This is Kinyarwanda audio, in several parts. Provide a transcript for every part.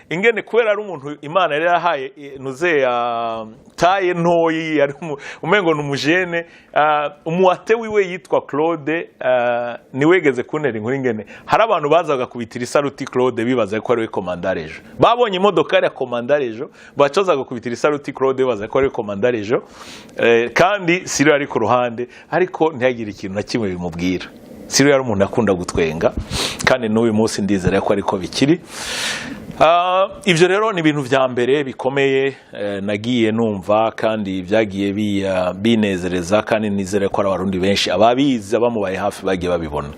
ingene kubera ari umuntu Imana yari yahaye nuze taye ntoyi yari umengo numujene umuate wiwe yitwa Claude niwegeze kuntera inkuru ingene hari abantu bazaga kubitira isaruti Claude bibaza ko ari we komandarejo babonye imodoka ya komandarejo bacozaga kubitira isaruti Claude bibaza ko ari we komandarejo kandi Siro ari ku ruhande ariko ntiyagira ikintu na kimwe bimubwira. Siro yari umuntu akunda gutwenga kandi n'uyu munsi ndizera ko ariko bikiri. Ibyo rero ni ibintu vya mbere bikomeye nagiye numva kandi byagiye binezereza kandi nizere ko ari abarundi benshi ababizi abamubaye hafi bagiye babibona.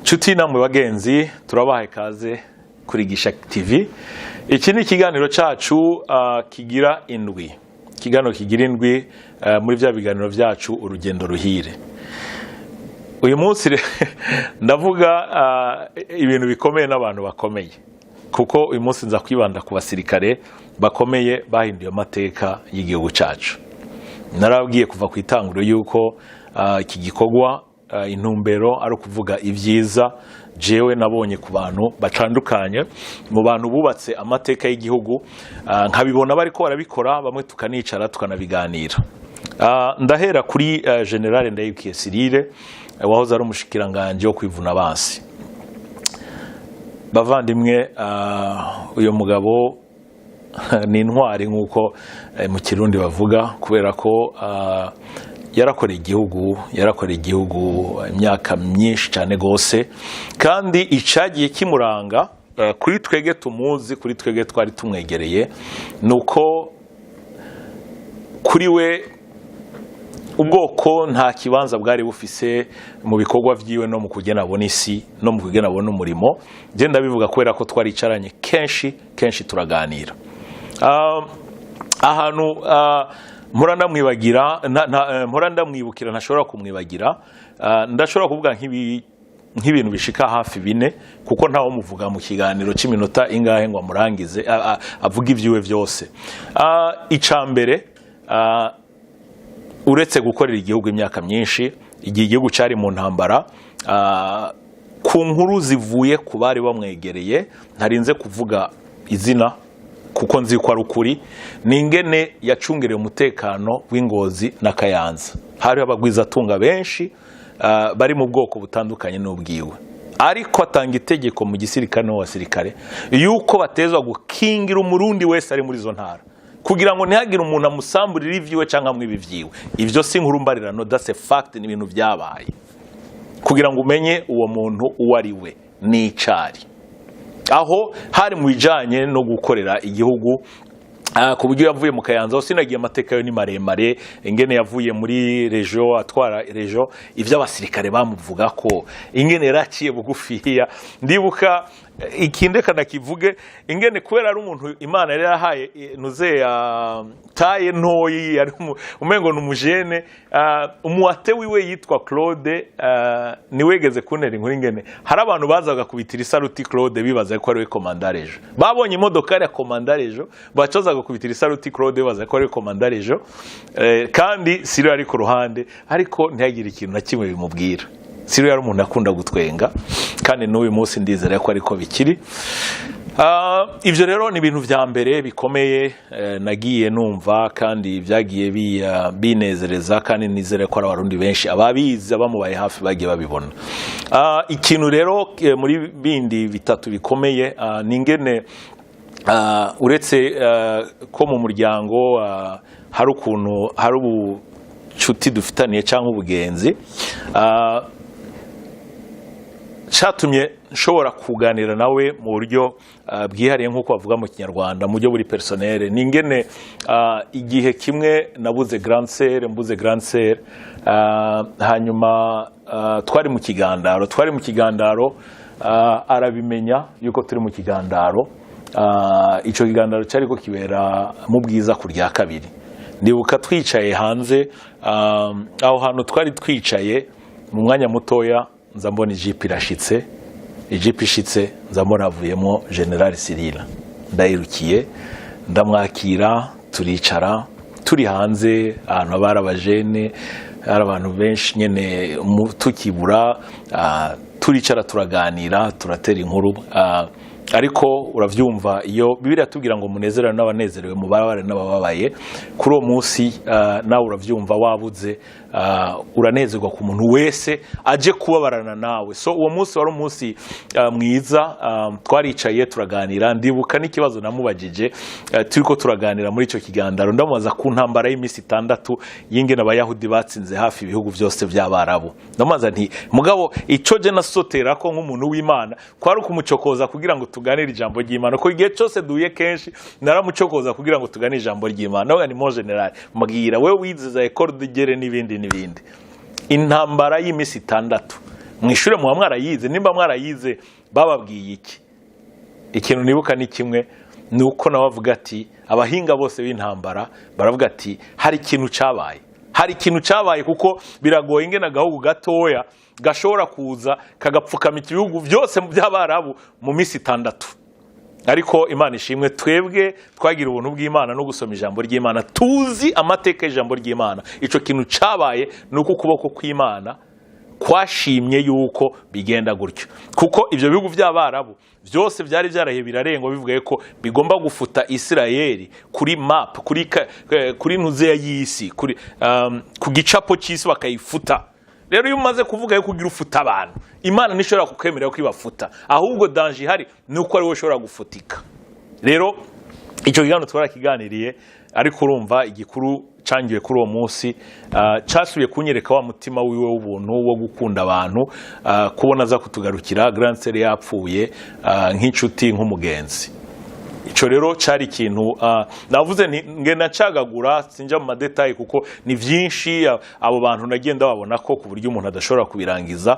Nshuti namwe bagenzi turabahaye kaze kuri Gishaki TV. Iki ni ikiganiro cacu kigira indwi. Ikiganiro kigira indwi muri vya biganiro vyacu urugendo ruhire. Uyu munsi ndavuga ibintu bikomeye n'abantu bakomeye. Kuko uyu munsi nza kwibanda ku basirikare bakomeye bahinduye amateka y'igihugu cacu. Narabwiye kuva ku itanguro yuko iki gikorwa intumbero ari kuvuga ivyiza jewe nabonye ku bantu batandukanye mu bantu bubatse amateka y'igihugu nkabibona bariko barabikora bamwe tukanicara tukanabiganira. Ndahera kuri General Ndayibwiye Cyrille wahoze ari umushikiranganje wo kwivuna abansi. Bavandimwe uyo mugabo ni intwari nkuko mu Kirundi bavuga kubera ko yarakoreye igihugu imyaka myinshi cyane gose kandi icagiye kimuranga kuri twege tumuzi kuri twege twari tumwegereye nuko kuri we ubwoko nta kibanza bwari bufise mu bikorwa vyiwe no mu kugena abona isi no mu kugena abona umurimo. Je ndabivuga kubera ko twaricaranye kenshi turaganira ahantu mpora ndamwibukira ntashobora kumwibagira. Ndashobora kuvuga nk'ibintu bishika hafi 4 kuko ntawo muvuga mu kiganiro cy'iminota ingahe ngo amurangize avuga ivyiwe byose. Icambere uretse gukorera igihugu imyaka myinshi igihe igihugu cyari mu ntambara ku nkuru zivuye ku bari bamwegereye ntarinze kuvuga izina kuko nzi ko ari ukuri ningene yacungereye umutekano w'Ingozi na Kayanza. Hari abagwiza tunga benshi bari mu bwoko butandukanye n'ubwiwe ariko atanga itegeko mu gisirikare no wasirikare yuko batezwa gukingira umurundi wese ari muri zo ntara kugira ngo ntihagire umuntu amusamburira ivyiwe canke amwiba ivyiwe. Ivyo si inkuru mbarirano, that's a fact, ni ibintu vyabaye kugira ngo umenye uwo muntu uwo ari we ni icari. Aho hari mu bijanye no gukorera igihugu ku buryo yavuye mu Kayanza sinagiye amateka yo ni maremare ingene yavuye muri region atwara region ivyo abasirikare bamuvuga ko ingene yaraciye bugufiya. Ndibuka ikindeka nakivuge ingene kubera ari umuntu Imana yari yahaye nuze taye ntoyi yari umengo numujene umuate wiwe yitwa Claude niwegeze kuntera inkuru ingene hari abantu bazaga kubitira isaruti Claude bibaza ko ari we komandarejo babonye imodoka ya komandarejo bacozaga kubitira isaruti Claude bibaza ko ari we komandarejo kandi Siro ari ku ruhande ariko ntiyagira ikintu na kimwe bimubwira. Siro yari umuntu akunda gutwenga kandi n'uyu munsi ndizera ko ariko bikiri. Ibyo rero ni ibintu vya mbere bikomeye nagiye numva kandi byagiye binezereza kandi nizere ko ari abarundi benshi ababizi abamubaye hafi bagiye babibona. Ikintu rero muri bindi bitatu bikomeye ningene uretse ko mu muryango hari ukuntu hari ubucuti dufitaniye cyangwa ubugenzi chatumye nshobora kuganira nawe mu buryo bwihariye nkuko bavuga mu Kinyarwanda mu buryo buri personnel. Ningene igihe kimwe nabuze grand sœur hanyuma twari mu kigandaro arabimenya yuko turi mu kigandaro. Ico kigandaro cyari ko kibera mu Bwiza kurya kabiri. Ndibuka twicaye hanze aho hantu twari twicaye mu mwanya mutoya nza mbona ijipi irashitse ijipi ishitse nza mbona avuyemo General Cyrille ndayirukiye ndamwakira turicara turi hanze ahantu abari abajene hari abantu benshi nyene tukibura turicara turaganira turatera inkuru ariko uravyumva iyo Bibiliya tubwira ngo munezerane n'abanezerewe mubabare n'abababaye kuri uwo munsi nawe uravyumva wabuze uranezerwa ku muntu wese aje kubabarana nawe. So uwo munsi wari umunsi mwiza, twaricaye turaganira, ndibuka n'ikibazo namubajije turiko turaganira muri ico kigandaro, ndamubaza ku ntambara y'imisi 6 y'ingene abayahudi batsinze hafi ibihugu byose by'Abarabu. Ndamubaza nti mugabo ico je nasotera ko nk'umuntu w'Imana kwari ukumucokoza kugira ngo tuganire ijambo ry'Imana, ko igihe cyose duye kenshi naramucokoza kugira ngo tuganire ijambo ry'Imana. Nawe ni mo general mbwira we wiziza école de guerre n'ibindi intambara y'imisi 6 mwishure mu mwarayize, nimba mwarayize bababwiye iki? Ikintu nibuka ni kimwe, nuko nabavuga ati abahinga bose b'intambara baravuga ati hari ikintu cabaye kuko biragoye ingena gahugu gatoya gashobora kuza kagapfukama ibihugu byose by'Abarabu mu misi 6. Ariko Imana ishimwe, twebwe twagira ubuntu bw'Imana no gusoma ijambo ry'Imana, tuzi amateka y'ijambo ry'Imana. Ico kintu cabaye nuko ukuboko kw'Imana kwashimye yuko bigenda gutyo, kuko ivyo bihugu by'Abarabu byose byari byarahe birarengo bivugaye ko bigomba gufuta Isirayeli kuri map, kuri ntuze y'isi, ku gicapo cy'isi bakayifuta. Rero iyo umaze kuvuga yuko ugira ufuta abantu, Imana nishobora kukwemerera ko ibafuta, ahubwo danger hari nuko ari we ushobora gufutika. Rero icyo gihano twarakiganiriye, ariko urumva igikuru cangiwe kuri uwo munsi casubiye kunyereka wa mutima wiwe w'ubuntu wo gukunda abantu, kubona za kutugarukira Grand Sere yapfuye nk'inshuti nk'umugenzi. Ico rero cari ikintu navuze ngena cagagura sinja mu madetail kuko ni vyinshi abo bantu nagenda babona ko ku buryo umuntu adashobora kubirangiza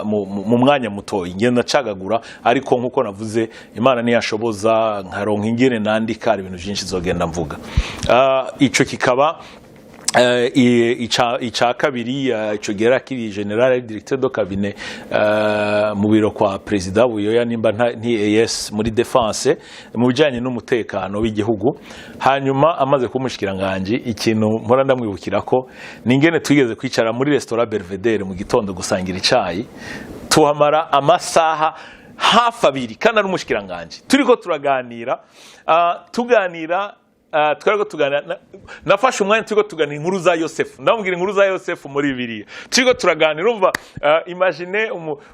mu mwanya muto. Ngenda cagagura, ariko nkuko navuze Imana ni yashoboza nkaronka ingene nandika ibintu vyinshi zogenda mvuga. Ico kikaba ica kabiri, ico gera kiri general directeur do cabinet mu biro kwa president Buyoya nimba nti ES muri defense mu bijanye n'umutekano w'igihugu. Hanyuma amaze kumushikira nganje, ikintu mpora ndamwibukira ko ningene twigeze kwicara muri restaurant Belvedere mu gitondo gusangira icayi, tuhamara amasaha hafi 2 kandi ari umushikira nganje turiko turaganira twariko tuganira, nafashe umwanya turiko tuganira inkuru za Yosefu, ndamubwira inkuru za Yosefu muri Bibiliya. Turiko turaganira, urumva imagine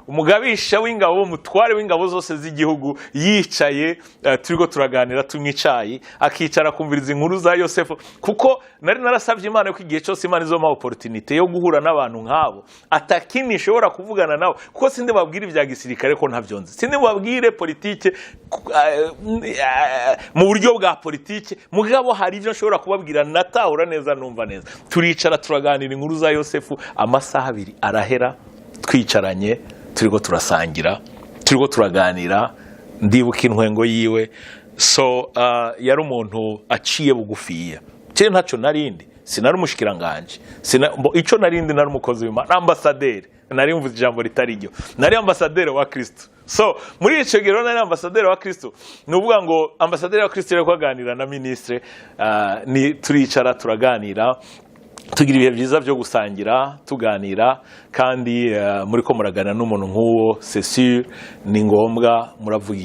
umugabisha w'ingabo, umutware w'ingabo zose z'igihugu yicaye, turiko turaganira tumwicaye, akicara kumviriza inkuru za Yosefu, kuko nari narasabye Imana ko igihe cyose Imana izoma opportunity yo guhura n'abantu nk'abo atakini ishobora kuvugana nabo, kuko sinde babwira ibya gisirikare ko ntavyonze, sinde babwire politike mu buryo bwa politike, mugabo hari ivyo nshobora kubabwira natahura neza numva neza. Turicara turaganira inkuru za Yosefu, amasaha 2 arahera twicaranye, turiko turasangira, turiko turaganira, ndibuka intwengo yiwe. So yari umuntu aciye bugufiya, cyo ntaco narindi, sinari umushikiranganje, ico narindi nari umukozi w'Imana, ambassadeur, nari mvuze ijambo ritari ryo, nari ambassadeur wa Kristo. So muri ico gero nari ambassadeur wa Kristo, nuvuga ngo ambassadeur wa Kristo yari kwaganira na ministre, ni turicara turaganira, tugira ibihe byiza byo gusangira tuganira, kandi muri ko muragana n'umuntu nk'uwo c'est sûr ni ngombwa muravuga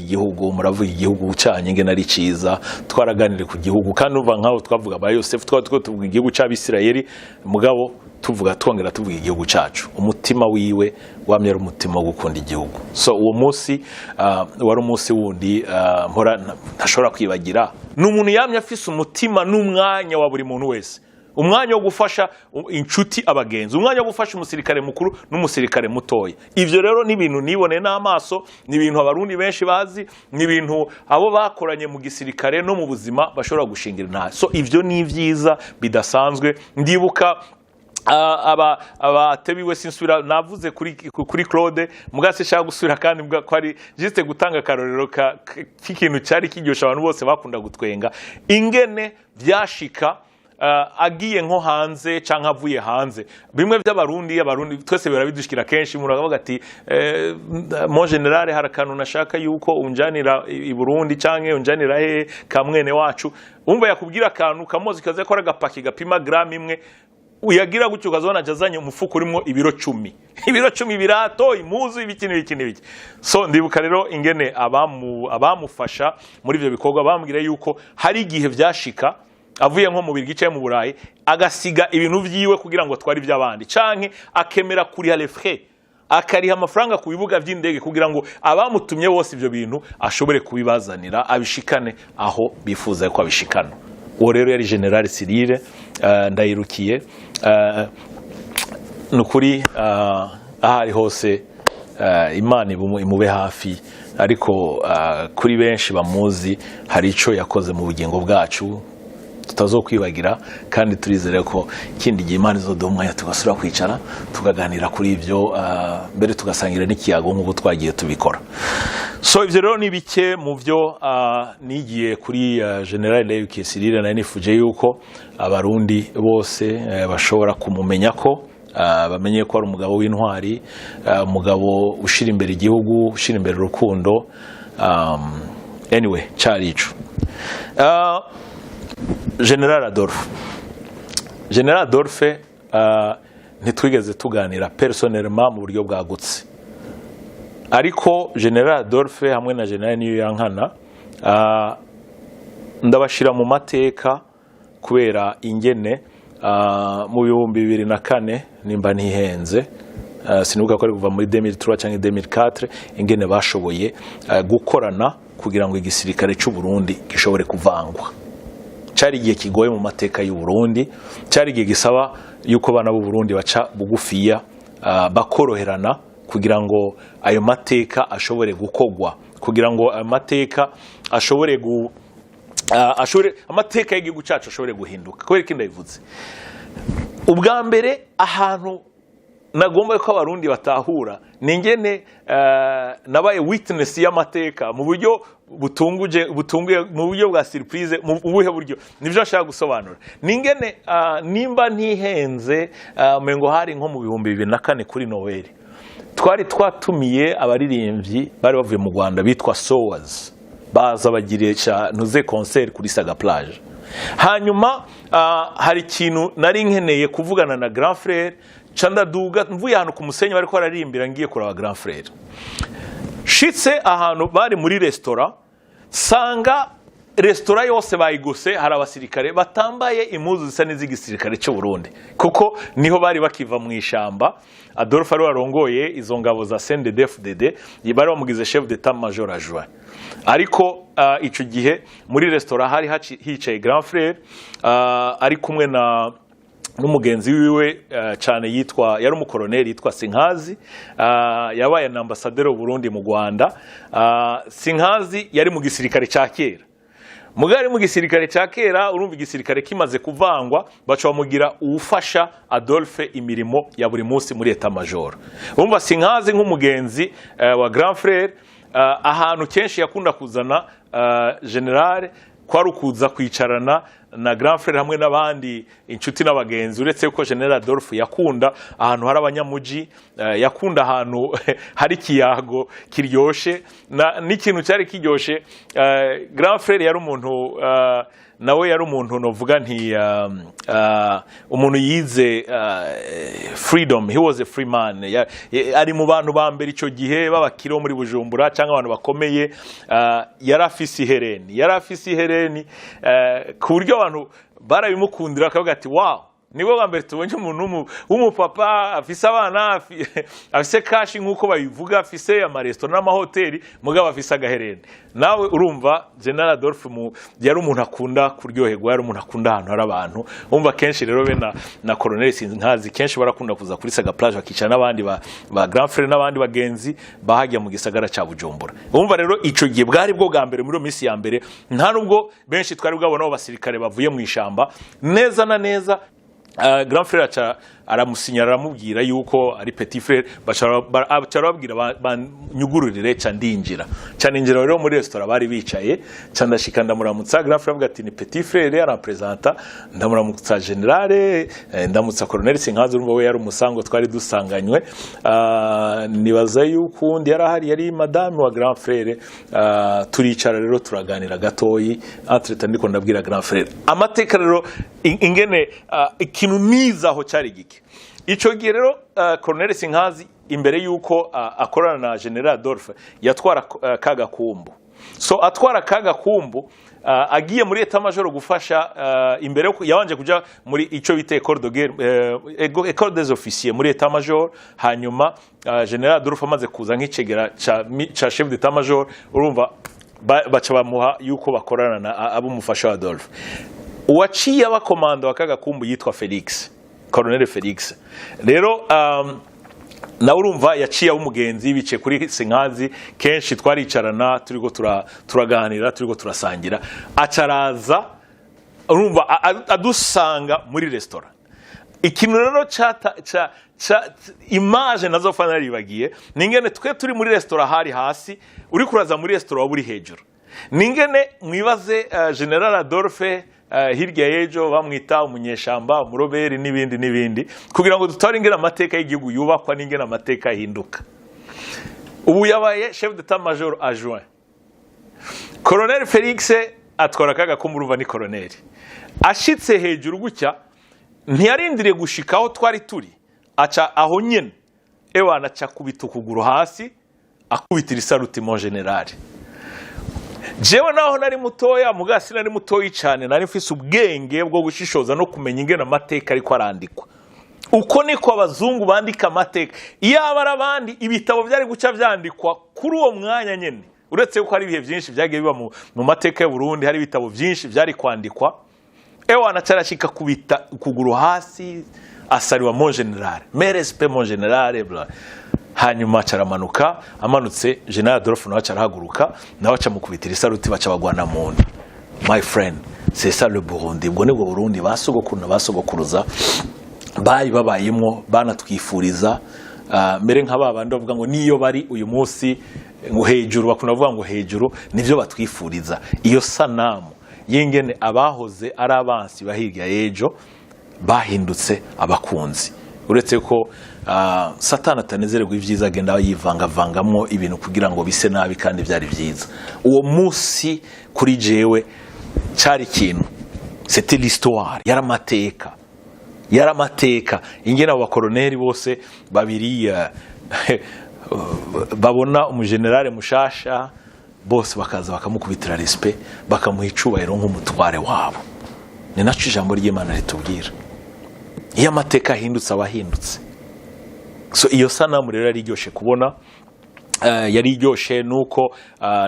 igihugu cyanye nge nari ciza, twaraganire ku gihugu, kandi uva nkaho twavuga ba Yosefu, tuvuga igihugu cy'Abisirayeli, mugabo twongera tuvuga igihugu cyacu. Umutima wiwe wamye ari umutima wo gukunda igihugu. So uwo munsi wari umunsi wundi mpora ntashobora kwibagira, n'umuntu yamye afise umutima n'umwanya wa buri muntu wese, umwanya wo gufasha inshuti abagenzi, umwanya wo gufasha umusirikare mukuru n'umusirikare mutoya. Ivyo rero ni ibintu nibone n'amaso, ni ibintu abarundi benshi bazi, ni ibintu abo bakoranye mu gisirikare no mu buzima bashobora gushingira nta. So ivyo ni vyiza bidasanzwe. Ndibuka abatebiwe sinsubira, navuze kuri Claude mugase shaka gusubira, kandi ko ari juste gutanga akarorero k'ikintu cyari kiryosha abantu bose bakunda gutwenga, ingene byashika agiye nko hanze canke avuye hanze bimwe by'abarundi twese birabidushikira kenshi umuntu akavuga ati mon general harakantu nashaka yuko unjanira i Burundi canke unjanira he kamwene wacu umva yakubwira akantu kamozi kaze ko agapaki gapima gram imwe uyagira gutyo ukazona jazanye umufuko urimo ibiro 10 ibiro 10 birato imuzu ibiki so ndibuka rero ingene abamufasha muri ivyo bikorwa bambwira yuko hari igihe vyashika avuye nko mu Birigi cyangwa mu Burayi agasiga ibintu vyiwe kugira ngo twari by'abandi canke akemera kuri les frais akariha amafaranga ku bibuga by'indege kugira ngo abamutumye bose ivyo bintu ashobore kubibazanira abishikane aho bifuza ko abishikana. Uwo rero yari General Cyrille Ndayirukiye nukuri ahari hose Imana imube hafi ariko kuri benshi bamuzi hari ico yakoze mu bugingo bwacu tutazokwibagira kandi turizere ko kindi gihe Imana izoduha umwanya tugasura kwicara tukaganira kuri ivyo mbere tugasangira n'ikiyago nk'uko twagiye tubikora. So ivyo rero ni bike mu vyo nigiye kuri General Ndayirukiye Cyrille na nifuje yuko abarundi bose bashobora kumumenya ko bamenye ko ari umugabo w'intwari umugabo ushira imbere igihugu ushira imbere urukundo anyway cyarico General Adolphe ntitwigeze tuganira personnellement mu buryo bwagutse ariko General Adolphe hamwe na General Niyoyankana ndabashira mu mateka kubera ingene mu 2004 nimba ntihenze sinuka ko ari kuva muri 2003 cyangwa 2004 ingene bashoboye gukorana kugira ngo igisirikare cy'u Burundi gishobore kuvangwa. Cyari igihe kigoye mu mateka y'u Burundi, cyari igihe gisaba yuko bana b'u Burundi baca bugufiya bakoroherana kugira ngo ayo mateka ashobore gukogwa, kugira ngo ayo mateka ashobore amateka y'igihugu cyacu ashobore guhinduka. Kubera iki ndabivuze? Ubwa mbere ahantu nagomba ko abarundi batahura ningene nabaye witness y'amateka mu buryo butunguye mu buryo bwa surprise mu buhe buryo nivyo nshaka gusobanura ningene nimba ntihenze mengo hari nko mu 2004 kuri Noel twari twatumiye abaririmbyi bari bavuye mu Rwanda bitwa Sowas baza bagiresha ntuze concert kuri Saga Plage. Hanyuma hari ikintu nari nkeneye kuvugana na Grand Frère Chandaduga mvuye ahantu ku Musenyi bari ko bararimbira ngiye kuraba Grand Frère. Shitse ahantu bari muri restaurant sanga restaurant yose bayigose hari abasirikare batambaye impuzu zisa n'izigisirikare cyo Burundi kuko niho bari bakiva mu ishamba. Adolphe ari warongoye izo ngabo za CNDD-FDD bari bamugize chef d'état major adjoint ariko ico gihe muri restaurant hari hicaye Grand Frère ari kumwe na n'umugenzi wiwe cyane yitwa yari umukoloneli yitwa Sinkazi yabaye na ambassadeur w'u Burundi mu Rwanda. Sinkazi yari mu gisirikare cya kera mugari mu gisirikare cya kera urumva igisirikare kimaze kuvangwa baca bamugira uwufasha Adolphe imirimo ya buri munsi muri etat major. Urumva Sinkazi nk'umugenzi wa Grand Frère ahantu kenshi yakunda kuzana general kwari ukuza kwicarana na Grand Frère hamwe n'abandi inshuti n'abagenzi uretse ko General Adolphe yakunda ahantu hari abanyamuji yakunda ahantu hari kiyago kiryoshe n'ikintu cyari kiryoshe. Grand Frère yari umuntu nawe yari umuntu novuga nti umuntu yize freedom. He was a free man. Ari mu bantu ba mbere icyo gihe babakiro muri Bujumbura cyangwa abantu bakomeye. Yari afise ihereni ku buryo abantu barabimukundira akavuga ati wow nibo bambere tubonye umuntu w'umupapa afise abana afise kashi nkuko bayivuga afise amarestaurant n'amahoteli mugabo afise agahereni. Nawe urumva General Adolphe yari umuntu akunda kuryoherwa yari umuntu akunda ahantu hari abantu. Umva kenshi rero be na Colonel Sinkazi kenshi barakunda kuza kuri Saga Plage bakicara n'abandi ba Grand Frère n'abandi bagenzi bahajya mu gisagara ca Bujumbura. Umva rero ico gihe bwari bwo bwa mbere muri minsi ya mbere nta nubwo benshi twari bwabona abo basirikare bavuye mu ishamba neza na neza Grand Frère aramusinyara aramubwira yuko ari petit frère bacara babwira banyugururire ndinjira rero muri restaurant bari bicaye ndashika ndamuramutsa. Grand Frère avuga ati ni petit frère arapresenta, ndamuramutsa generale, ndamutsa colonel Sinkazi, urumva we yari umusango twari dusanganywe. Nibaza yuko undi yari madame wa Grand Frère, turicara rero turaganira gatoyi entreta ndiko ndabwira Grand Frère amateka rero ingene ikintu nizaho cyari gike. Ico gihe rero Colonel Sinkazi imbere yuko akorana na General Adolphe yatwara Kagakumbu. So atwara Kagakumbu agiye muri etat major gufasha imbere yabanje kuja muri ico bita école de guerre, école des officiers muri etat major. Hanyuma General Adolphe amaze kuza nk'icegera cha chef d'état major, urumva baca bamuha yuko bakorana na abumufasha wa Adolphe. Uwaciye abakomando wa Kagakumbu yitwa Felix, Colonel Felix. Rero na urumva yaciye umugenzi bice kuri Sinkazi, kenshi twaricarana turiko turaganira turiko turasangira. Acaraza urumva adusanga muri restaurant. Ikintu rero image nazofana ribagiye ningene twe turi muri restaurant hari hasi, uri kuraza muri restaurant waburi hejuru. Ningene mwibaze General Adolphe hirya yejo bamwita umunyeshamba, umuroberi n'ibindi kugira ngo dutware ingena amateka y'igihugu yubakwa n'ingena amateka ahinduka. Ubu yabaye chef d'état major adjoint. Colonel Felix atwara Kagakumbu, urumva ni colonel. Ashitse hejuru gutya ntiyarindiriye gushikaho twari turi, aca aho nyene ewana aca kubita ukuguru hasi akubitira isaluti mon general. Jewe naho nari mutoya, mugasi nari mutoyi cyane, nari mfise ubwenge bwo gushishoza no kumenya ingena amateka ariko arandikwa. Uko niko abazungu bandika amateka. Iyo abandi ibitabo byari guca byandikwa kuri uwo mwanya nyene. Uretse ko hari ibihe byinshi byagiye biba mu mateka y'u Burundi, hari ibitabo byinshi byari kwandikwa. Ewana carashika kubita kuguru hasi asariwa mon general. Mais respect mon general bla. Hanyuma caramanuka, amanutse General Adolphe nawe carahaguruka, nawe camukubitira isaruti baca bagwana mu nda. My friend, c'est ça le Burundi. Ubwo nibwo Burundi basogokuru basogokuruza bari babayimo, banatwifuriza mere nk'ababandi bavuga ngo niyo bari uyu munsi ngo hejuru, bakuna bavuga ngo hejuru nivyo batwifuriza. Iyo sanamu yengene abahoze ari abansi bahirya yejo bahindutse abakunzi. Uretse ko Satani atanezererwa ivyiza agenda yivangavangamo ibintu kugira ngo bise nabi kandi byari byiza. Uwo munsi kuri jewe cyari kintu, c'était l'histoire, yaramateka ingena abakoloneli bose babiri babona umugenerale mushasha bose bakaza bakamukubitira respect, bakamuha icubahiro nk'umutware wabo. Ni naco ijambo ry'Imana ritubwira. Iyo amateka ahindutse abahindutse. So iyo sanamu rero yari iryoshe kubona, yari iryoshe nuko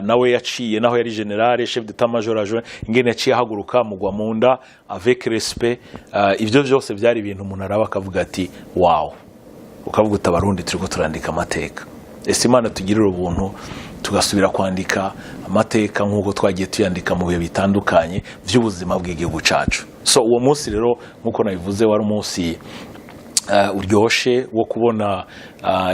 nawe yaciye naho yari generale chef d'état major adjoint, ingene yaciye haguruka mugwa munda avec respect. Ivyo byose byari ibintu umuntu araba akavuga ati wow, ukavuga utabarundi turiko turandika amateka. Ese Imana tugirira ubuntu tugasubira kwandika amateka nk'uko twagiye tuyandika mu bihe bitandukanye by'ubuzima bw'igihugu cacu. So uwo munsi rero nkuko nabivuze wari umunsi uryoshe wo kubona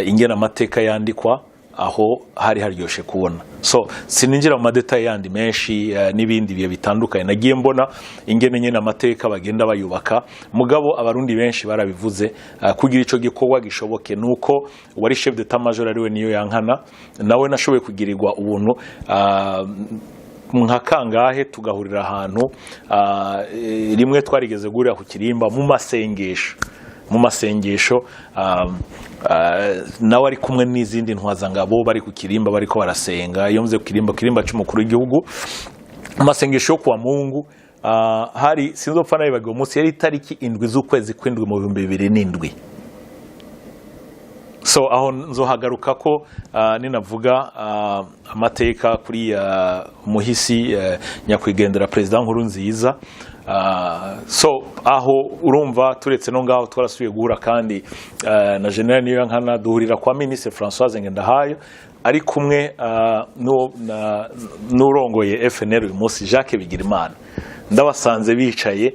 ingena amateka yandikwa, aho hari haryoshe kubona. So sininjira mu madetail yandi menshi n'ibindi bihe bitandukanye nagiye mbona ingene nyene amateka bagenda bayubaka. Mugabo abarundi benshi barabivuze kugira ico gikorwa gishoboke nuko wari chef d'état major ariwe niyo yankana, nawe nashoboye kugirirwa ubuntu nka kangahe tugahurira ahantu rimwe twarigeze gurira ku Kirimba mu masengesho nawe ari kumwe n'izindi ntwazangabo bari ku Kirimba bariko barasenga. Iyo mvuze ku Kirimba cy'umukuru w'igihugu, amasengesho yo kwa Mungu hari sinzopfa nabibagiwe umunsi yari tariki 7 z'ukwezi kw'indwi mu 2007. So aho nzohagaruka ko ninavuga amateka kuri muhisi nyakwigendera president Nkurunziza. So aho urumva turetse no ngaho twarasubiye guhura kandi na General Niyonkana duhurira kwa Ministre Françoise Ngendahayo ari kumwe n'urongoye FNL uyu munsi Jacques Bigirimana. ndabasanze bicaye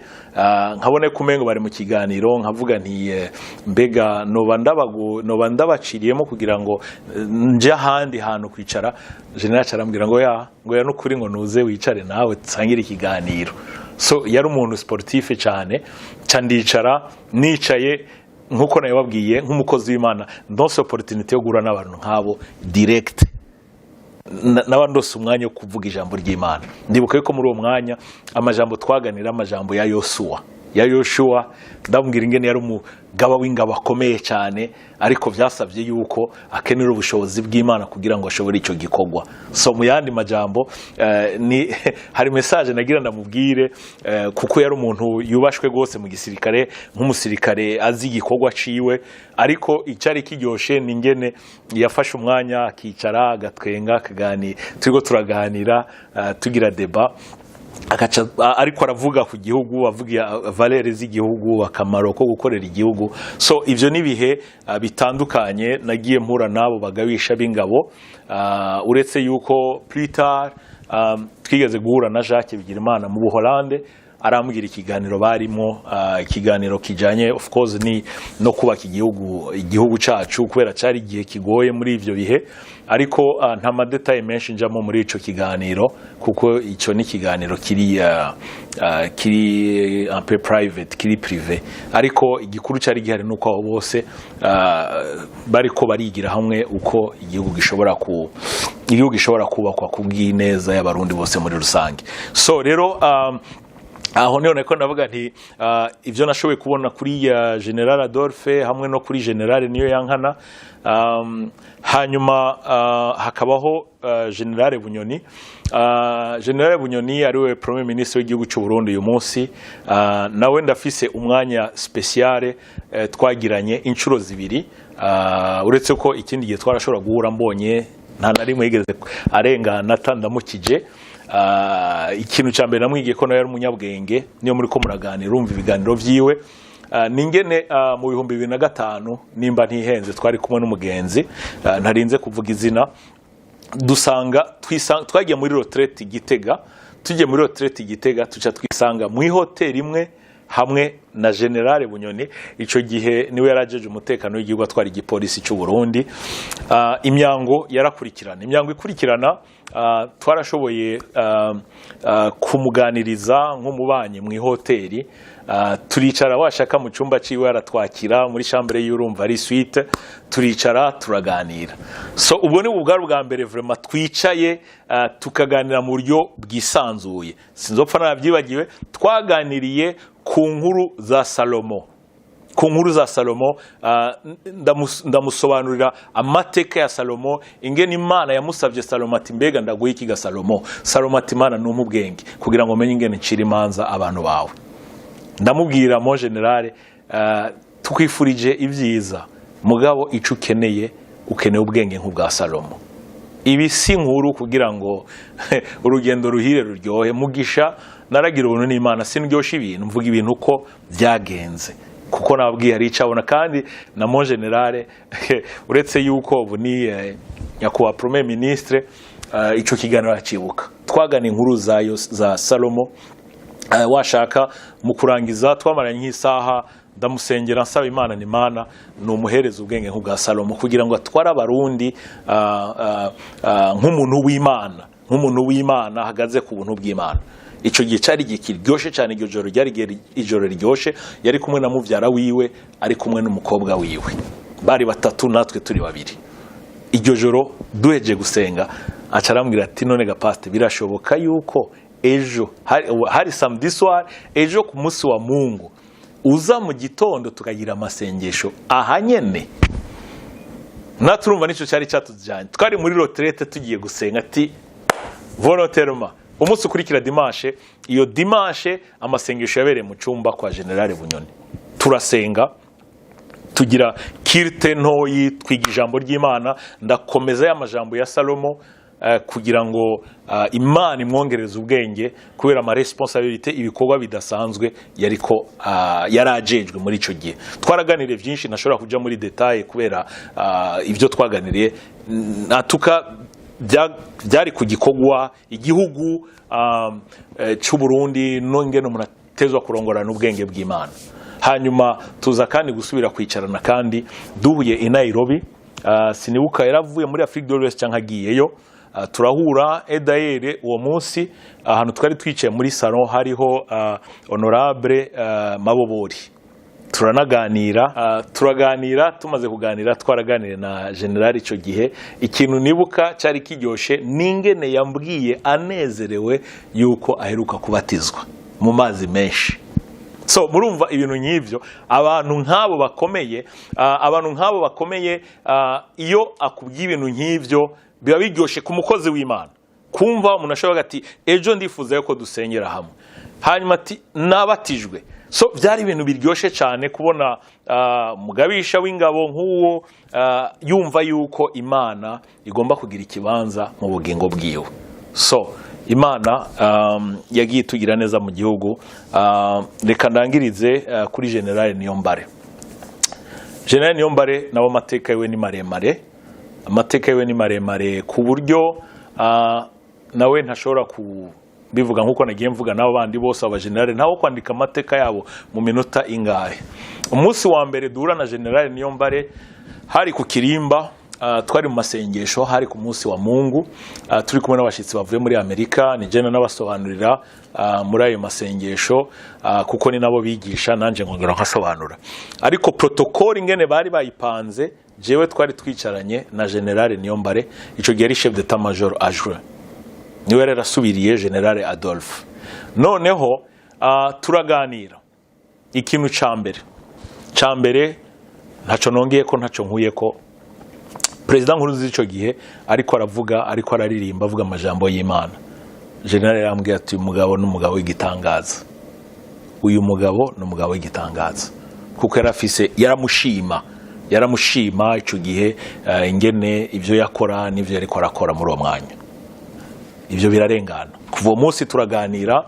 nkabone kumengo bari mu kiganiro nkavuga nti mbega noba ndabaciriyemo kugira ngo nje ahandi hantu kwicara General arambwira ngo ya nukuri ngo nuze wicare nawe tsangire ikiganiro. So yari umuntu sportif cyane candicara nicaye nkuko nayo babwiye nk'umukozi w'Imana ndose opportunity yo gura n'abantu nkabo direct n'abandose umwanya wo kuvuga ijambo ry'Imana. Ndibuka yuko muri uwo mwanya amajambo twaganira amajambo ya Yoshua ndamubwira ingene yari umugaba w'ingabo akomeye cyane ariko byasabye yuko akenera ubushobozi bw'Imana kugira ngo ashobore icyo gikorwa. So mu yandi majambo hari message nagira ndamubwire kuko yari umuntu yubashwe gose mu gisirikare nk'umusirikare azi igikorwa ciwe ariko icyari kiryoshe ningene yafashe umwanya akicara agatwenga akagani turiko turaganira tugira débat ariko aravuga ku gihugu avuga valere z'igihugu akamaro ko gukorera igihugu. So ivyo nibihe bitandukanye nagiye mpura nabo bagabisha b'ingabo uretse yuko plus tard twigeze guhura na Jacques Bigirimana mu Buholande arambwira ikiganiro barimo ikiganiro kijanye of course ni no kubaka igihugu cacu kubera cari igihe kigoye muri ivyo bihe ariko nta madetail menshi njamo muri ico kiganiro kuko ico ni kiganiro kiri un peu private kiri privé ariko igikuru cari gihari nuko abo bose bariko barigira hamwe uko igihugu gishobora kubakwa kubw'ineza y'abarundi bose muri rusange. So rero aho niho nako ndavuga nti ivyo nashoboye kubona kuri General Adolphe hamwe no kuri General niyo yankana hanyuma hakabaho General Bunyoni. General Bunyoni ariwe Premier Ministre w'igihugu cy'u Burundi uyu munsi nawe ndafise umwanya speciale twagiranye inshuro zibiri uretse ko ikindi gihe twarashobora guhura mbonye nta narimwe yigeze arengana tandamukije. Ikintu cya mbere namwigiye ko nawe yari umunyabwenge niyo muri ko muraganira urumva ibiganiro vyiwe ningene mu 2005 nimba ntihenze twari kumwe n'umugenzi ntarinze kuvuga izina dusanga twagiye muri retraite Gitega tugiye muri retraite Gitega tuca twisanga mu hotel imwe hamwe na General Bunyoni ico gihe niwe yarajeje umutekano w'igihugu atwara igipolisi cy'u Burundi. Imyango ikurikirana twarashoboye kumuganiriza nk'umubanyi mu hoteli turicara washaka mu cyumba ciwe aratwakira muri chambre y'urumva ari suite turicara turaganira. So ubwo ni ubugaro bwa mbere vraiment twicaye tukaganira mu buryo bwisanzuye sinzopfa nabyibagiwe twaganiriye ku nkuru za Salomo ndamusobanurira amateka ya Salomo ingene Imana yamusavye Salomo ati mbega ndaguha iki ga Salomo ati Imana n'umubwenge kugira ngo menye ingene ncira imanza abantu bawe. Ndamubwira mo General tukwifurije ibyiza mugabo ico ukeneye ubwenge nk'ubwa Salomo. Ibi si nkuru kugira ngo urugendo ruhire ruryohe mugisha naragira ubuntu n'Imana sindyosha ibintu mvuga ibintu uko byagenze kuko nababwiye ari icabona kandi na mo General uretse yuko ubu ni nyakubahwa Premier Ministre ico kiganiro acibuka twagana inkuru za Salomo washaka mu kurangiza twamaranye nk'isaha ndamusengera nsaba Imana n'Imana n'umuhereza ubwenge nk'ubwa Salomo kugira ngo atware abarundi nk'umuntu w'Imana ahagaze ku buntu bw'Imana. Ico gihe cari gikiryoshe cyane iryo joro ryari ijoro ryoshe yari kumwe na muvyara wiwe ari kumwe n'umukobwa wiwe bari batatu natwe turi babiri. Iryo joro duheje gusenga acarambwira ati none ga pastor birashoboka yuko ejo hari samedi soir ejo ku munsi wa Mungu uza mu gitondo tukagira amasengesho ahanyene naturumva nico cyari cyatujanye twari muri retraite tugiye gusenga ati volontairement umunsi ukurikira dimanche iyo dimanche amasengesho yabereye mu cyumba kwa General Bunyoni turasenga tugira kirte ntoyi twiga ijambo ry'Imana ndakomeza y'amajambo ya Salomo kugira ngo Imana imwongereza ubwenge kubera ama responsabilité ibikorwa bidasanzwe yariko yarajejwe muri ico gihe. Twaraganiriye byinshi nashobora kuja muri detail kubera ivyo twaganiriye natuka byari ku gikorwa igihugu cy'u Burundi n'ingene umuntu atezwa kurongorana ubwenge bw'Imana. Hanyuma tuza kandi gusubira kwicarana kandi duhuye i Nairobi, sinibuka yaravuye muri Afrique de l'Ouest cyangwa agiyeyo, turahura Edaere uwo munsi ahantu twari twicaye muri salon hariho honorable Mabobori, turaganira tumaze kuganira twaraganire na general ico gihe. Ikintu nibuka cyari kiryoshe n'ingene yambwiye anezerewe yuko aheruka kubatizwa mu mazi menshi. So murumva ibintu nk'ivyo abantu nk'abo bakomeye iyo akubwiye ibintu nk'ivyo biba biryoshe ku mukozi w'Imana kumva umuntu ashobora ati ejo ndifuza yuko dusengera hamwe, hanyuma ati nabatijwe. So byari ibintu biryoshe cyane kubona mugabisha w'ingabo nk'uwo yumva yuko Imana igomba kugira ikibanza mu bugingo bwiwe. So Imana yagiye tugira neza mu gihugu. Reka ndangirize kuri General Niyombare. General Niyombare nabo amateka yiwe ni maremare ku buryo nawe ntashobora bivuga nkuko nagiye mvuga nabo bandi bose aba general ntawo kwandika amateka yabo mu minota ingahe. Umunsi wa mbere duhura na General Niyombare hari ku Kirimba, twari mu masengesho, hari ku munsi wa Mungu, turi kumwe n'abashitsi bavuye muri Amerika, ni jena n'abasobanurira muri ayo masengesho kuko ni nabo bigisha nanje ngongera nkasobanura. Ariko protocol ingene bari bayipanze, jewe twari twicaranye na General Niyombare, ico gihe ari chef d'état major adjoint, niwe rero asubiriye General Adolphe. Noneho turaganira ikintu ca mbere ntaco nongeye ko ntaco nkuye ko President Nkurunziza ico gihe ariko aravuga, ariko araririmba avuga amajambo y'Imana. General yambwiye ati umugabo n'umugabo w'igitangaza, uyu mugabo n'umugabo w'igitangaza, kuko yaramushima ico gihe ingene ivyo yakora n'ivyo ariko arakora muri uwo mwanya. Ivyo birarengana. Kuva uwo munsi turaganira,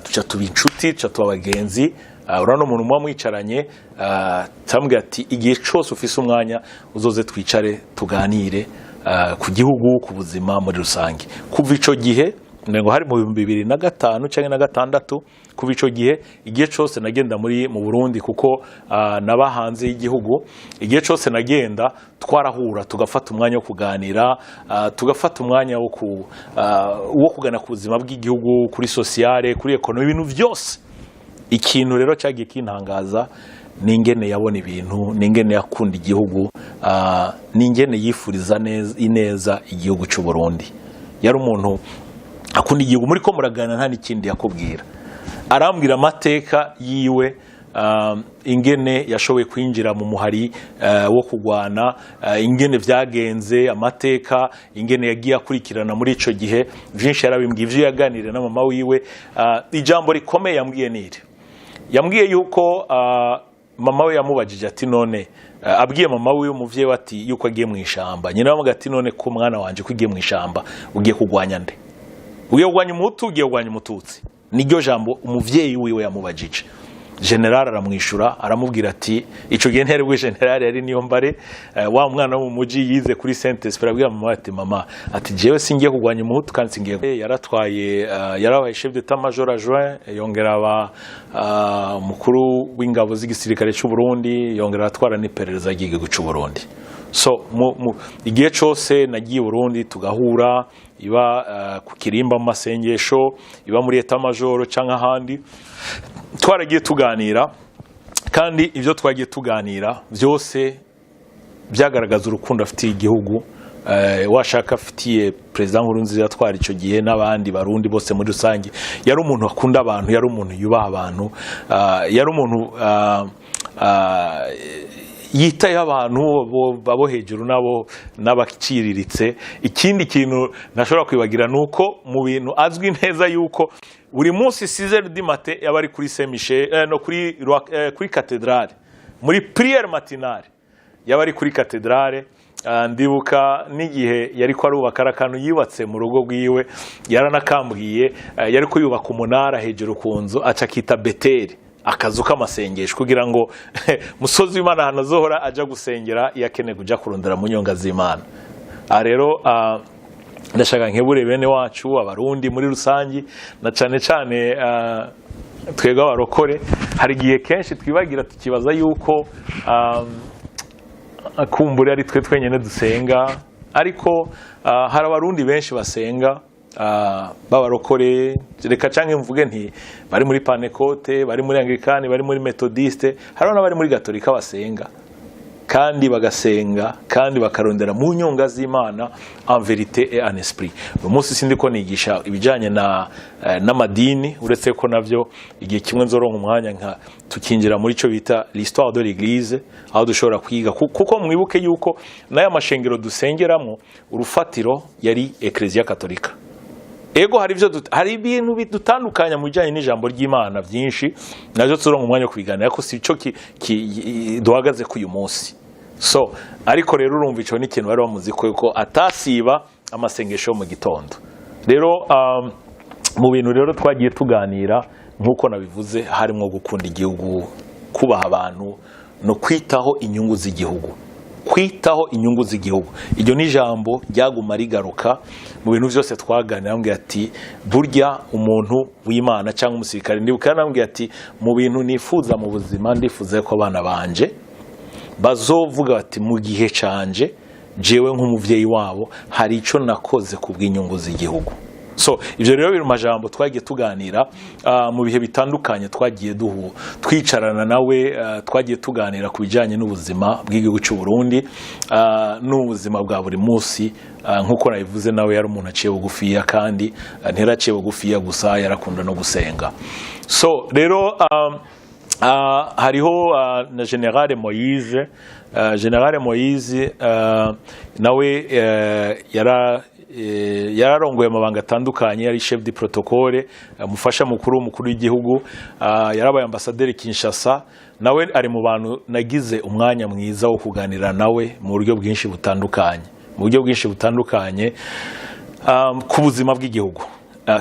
tuca tuba inshuti, tuca tuba abagenzi. Urano umuntu muba mwicaranye, tambwe ati igihe cyose ufise umwanya uzoze twicare tuganire ku gihugu, ku buzima muri rusange. Kuva ico gihe ngo hari mu 2005 cyangwa na 2006, kuva ico gihe igihe cyose nagenda mu Burundi kuko nabahanze y'igihugu, igihe cyose nagenda twarahura tugafata umwanya wo kuganira, tugafata umwanya wo kugana ku buzima bw'igihugu, kuri sociale, kuri economy, ibintu byose. Ikintu rero cyagiye kintangaza n'ingene yabona ibintu, n'ingene yakunda igihugu, n'ingene yifuriza ineza igihugu cy'u Burundi. Yari umuntu akunda igihugu, muri ko muragana nta n'ikindi yakubwira. Arambwira amateka yiwe, ingene yashoboye kwinjira mu muhari wo kugwana, ingene vyagenze, amateka ingene yagiye akurikirana muri ico gihe, byinshi yarabimbwiye. Ivyo yaganire na mama wiwe, ijambo rikomeye yambwiye nire, yambwiye yuko mama we yamubajije ati none, abwiye mama we umuvyeyi ati yuko agiye mu ishamba. Nyina bamuga ati none ko mwana wanje ko ugiye mu ishamba ugiye kugwanya nde? Ugiye kugwanya umutu, ugiye kugwanya umututsi? Niryo jambo umuvyeyi wiwe yamubajije. General aramwishura, aramubwira ati ico gihe nterwe General yari Niyombare, wa mwana wo mu muji yize kuri Saint Esprit. Abwira mama ati mama ati jewe singiye kugwanya umuhutu kandi singiye. Yaratwaye, yarabaye chef d'état major adjoint, yongera aba mukuru w'ingabo z'igisirikare cy'u Burundi, yongera atwara n'iperereza ry'igihugu cy'u Burundi. So igihe cyose nagiye Burundi tugahura, iba ku Kirimba mu masengesho, iba muri état major cyangwa handi, twaragiye tuganira, kandi ivyo twagiye tuganira byose byagaragaza urukundo afitiye igihugu, washaka afitiye President Nkurunziza yatwara ico gihe n'abandi barundi bose muri rusange. Yari umuntu akunda abantu, yari umuntu yubaha abantu, yari umuntu yitaye abantu babo hejuru nabo n'abakiriritse. Ikindi kintu ntashobora kwibagira nuko mu bintu azwi neza yuko buri munsi 6h du matin yabari kuri Saint Michel, no kuri cathédrale, muri prière matinale yabari kuri cathédrale. Ndibuka n'igihe yari ko arubaka akantu yibatse mu rugo rwiwe, yaranakambwiye yari ko yubaka umunara hejuru ku nzu aca kita Beteli, akazu k'amasengesho, kugira ngo musozi w'Imana hanazohora aja gusengera yakene kuja kurondera mu nyonga z'Imana. Rero ndashaka nkebure bene wacu abarundi muri rusangi na cane cane twebwe abarokore. Hari igihe kenshi twibagira tukibaza yuko kumbura ari twe twenyene dusenga, ariko hari abarundi benshi basenga b'abarokore, reka canke mvuge nti bari muri Panekote, bari muri Anglikani, bari muri Methodiste, hari n'abari muri Gatolika basenga kandi bagasenga kandi bakarondera mu nyonga z'Imana en vérité et en esprit. Uyu munsi sindi ko nigisha ibijanye n'amadini, uretse ko navyo igihe kimwe nzoronka umwanya nka tukinjira muri cyo bita l'histoire de l'église, aho dushobora kwiga kuko mwibuke yuko n'aya mashengero dusengeramo urufatiro yari Ecclesia Katolika. Ego hari ibintu bidutandukanya mu bijanye n'ijambo ry'Imana byinshi, nazo turonka umwanya kubiganira ko si cyo duhagaze ku uyu munsi. So ariko rero urumva ico ni ikintu bari bamuzi ko atasiba amasengesho mu gitondo. Rero mu bintu rero twagiye tuganira nkuko nabivuze, harimo gukunda igihugu, kubaha abantu no kwitaho inyungu z'igihugu. Kwitaho inyungu z'igihugu, iryo ni jambo ryaguma rigaruka mu bintu byose twaganira. Ambwiye ati burya umuntu w'Imana cyangwa umusirikare, ndibuka nambwiye ati mu bintu nifuza mu buzima, ndifuza ko abana banje bazovuga bati mu gihe canje jewe nk'umuvyeyi wabo hari ico nakoze ku bw'inyungu z'igihugu. So ivyo rero biri mu majambo twagiye tuganira mu bihe bitandukanye, twagiye twicarana nawe, twagiye tuganira ku bijanye n'ubuzima bw'igihugu cy'u Burundi n'ubuzima bwa buri munsi. Nkuko nabivuze, nawe yari umuntu aciye bugufiya, kandi nteraciye bugufiya gusa, yarakunda no gusenga. So rero hariho na General Moise. General Moise nawe yararongoye amabanga atandukanye, yari chef de protocole, mufasha mukuru w'igihugu, yarabaye ambassadeur Kinshasa. Nawe ari mu bantu nagize umwanya mwiza wo kuganira nawe mu buryo bwinshi butandukanye ku buzima bw'igihugu.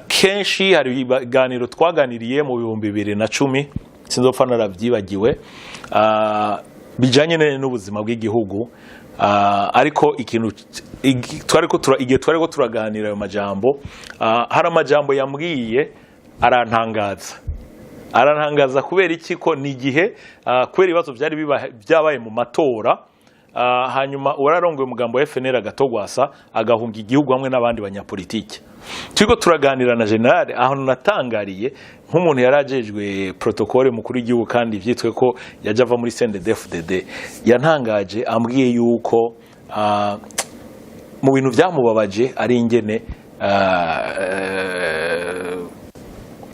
Kenshi hari ibiganiro twaganiriye mu 2010, sinzopfa narabyibagiwe, bijanye n'ubuzima bw'igihugu. Ariko ikintu igihe twariko turaganira ayo majambo, hari amajambo yambwiye arantangaza kubera iki ko ni igihe kubera ibibazo byari byabaye mu matora, hanyuma urarongoye umugambo wa FNL Agatogwasa agahunga igihugu hamwe n'abandi banyapolitike. Turiko turaganira na General, aho natangariye nk'umuntu yarajejwe protocole mukuru w'igihugu kandi vyitwe ko yaje ava muri CNDD-FDD, yantangaje ambwiye yuko mu bintu byamubabaje ari ingene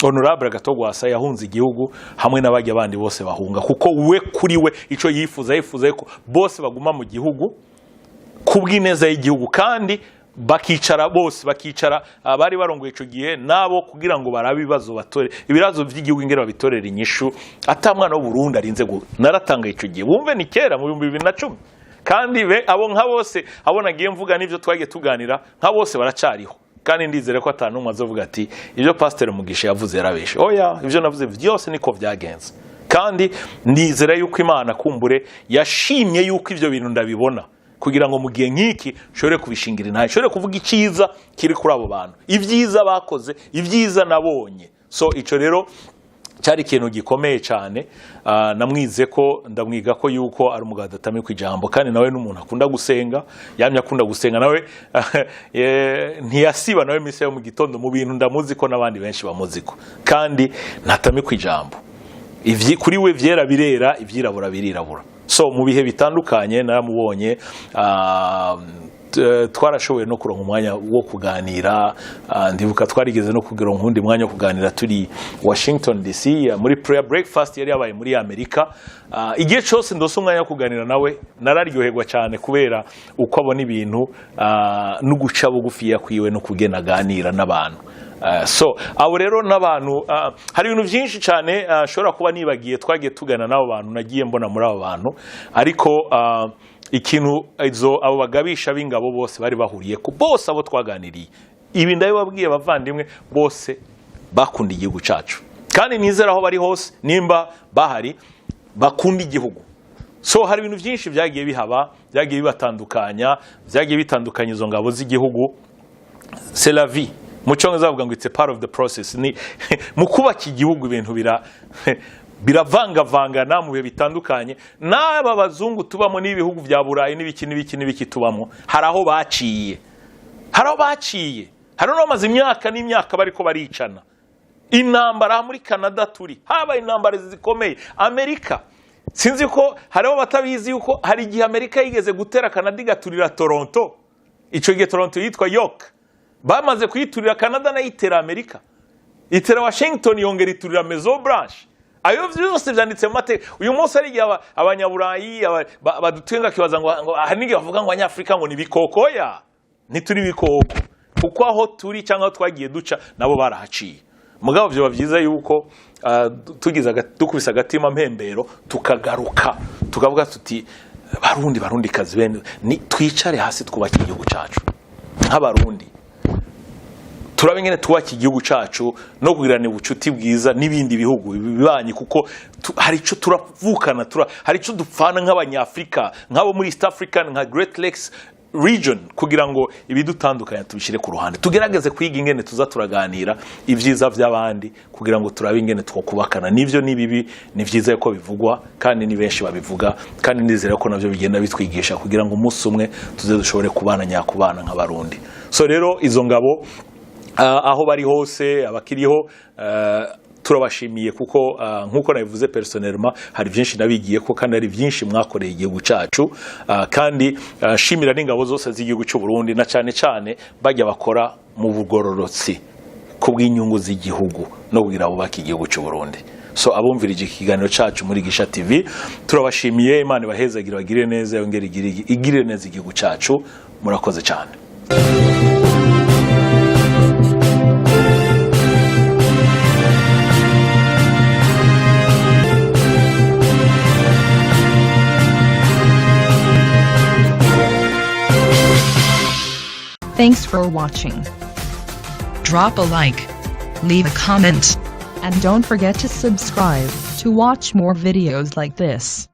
Honorable Agatogwasa yahunze igihugu hamwe n'abajya bandi bose bahunga, kuko we kuri we ico yifuza ko bose baguma mu gihugu kubw'ineza y'igihugu, kandi bakicara abari barongoye ico gihe nabo kugira ngo barabe ibibazo by'igihugu ingero babitorera inyishu. Atamwana w'u Burundi arinze naratanga ico gihe, bumve ni kera mu 2010, kandi abo nka bose abonagiye mvuga n'ivyo twagiye tuganira nka bose baracariho, kandi ndizere ko atanumwe azovuga ati ibyo Pastor Mugisha yavuze yarabeshe. Oya, ibyo navuze byose niko byagenze, kandi ndizere yuko Imana kumbure yashimye yuko ivyo bintu ndabibona, kugira ngo mu gihe nk'iki shobore kubishingira intahe, shobore kuvuga iciza kiri kuri abo bantu, ibyiza bakoze, ibyiza nabonye. So ico rero cyari ikintu gikomeye cyane. Namwize ko ndamwiga ko yuko ari umugabo adatamiye ku ijambo, kandi nawe n'umuntu akunda gusenga, yamye akunda gusenga nawe ntiyasiba nawe mise yo mu gitondo, mu bintu ndamuzi ko n'abandi benshi bamuziko, kandi ntatamiye ku ijambo. Kuri we vyera birera, ivyirabura birirabura. So mu bihe bitandukanye naramubonye, twarashoboye no kuronka umwanya wo kuganira. Ndibuka twarigeze no kugira nkundi mwanya wo kuganira turi Washington DC muri prayer breakfast yari yabaye muri Amerika. Igihe cyose ndose umwanya wo kuganira nawe nararyoherwa cyane, kubera uko abona ibintu no guca bugufi yakwiwe no kugena aganira n'abantu. So abo rero n'abantu, hari ibintu byinshi cyane ashobora kuba nibagiye twagiye tugana n'abo bantu nagiye mbona muri abo bantu, ariko ikintu abo bagabisha b'ingabo bose bari bahuriye ko bose abo twaganiriye ibi ndabibabwiye bavandimwe, bose bakunda igihugu cyacu, kandi nizera aho bari hose nimba bahari bakunda igihugu. So hari ibintu byinshi byagiye bihaba, byagiye bibatandukanya, byagiye bitandukanya izo ngabo z'igihugu, c'est la vie. Mu cyongereza bavuga ngo it's a part of the process. Ni mu kubaka igihugu ibintu biravangavangana mu bihe bitandukanye. N'aba bazungu tubamo n'ibihugu bya Burayi n'ibiki tubamo, hari aho baciye, hari n'amaze imyaka n'imyaka bariko baricana. Intambara muri Canada turi, haba intambara zikomeye. Amerika, sinzi ko hariho batabizi yuko hari igihe Amerika yigeze gutera Canada igaturira Toronto. Ico gihe Toronto yitwa York. Bamaze kuyiturira Canada na itera Amerika. Itera Washington yongera iturira Maison Blanche. Ayo byose byanditse mu mateka. Uyu munsi ari gihe abanyaburayi badutenga kibaza ngo hanige bavuga ngo abanyafrika ngo ni bikokoya. Ntituri bikoko. Kuko aho turi cyangwa twagiye duca nabo barahaciye. Mugabo byo bavyiza yuko dukubisa agatima mpembero tukagaruka tukavuga tuti barundi kazi bene ni twicare hasi twubaka igihugu cacu nk'abarundi turabe ngene twubaka igihugu cacu no kugirana ubucuti bwiza n'ibindi bihugu bibanyi kuko hari ico turavukana hari ico dupfana nk'abanyafrika nk'abo muri East African nka Great Lakes region kugira ngo ibidutandukanya tubishire ku ruhande tugerageze kwiga ingene tuza turaganira ivyiza by'abandi kugira ngo turabe ingene twokubakana nivyo nibibi ni vyiza ko bivugwa kandi ni benshi babivuga kandi nizera ko navyo bigenda bitwigisha kugira ngo umunsi umwe tuze dushobore kubana nyakubana nk'abarundi. So rero izo ngabo aho bari hose abakiriho turabashimiye kuko nkuko nabivuze personnellement hari byinshi nabigiye ko kandi ari byinshi mwakoreye igihugu cacu kandi shimira n'ingabo zose z'igihugu cy'u Burundi na cyane bajya bakora mu bugororotsi kubw'inyungu z'igihugu no kugira bubaka igihugu cy'u Burundi. So abumvirije ikiganiro cacu muri Gisha TV turabashimiye, Imana ibahezagira bagire neza yongere igire neza igihugu cacu, murakoze cyane. Thanks for watching. Drop a like, leave a comment, and don't forget to subscribe to watch more videos like this.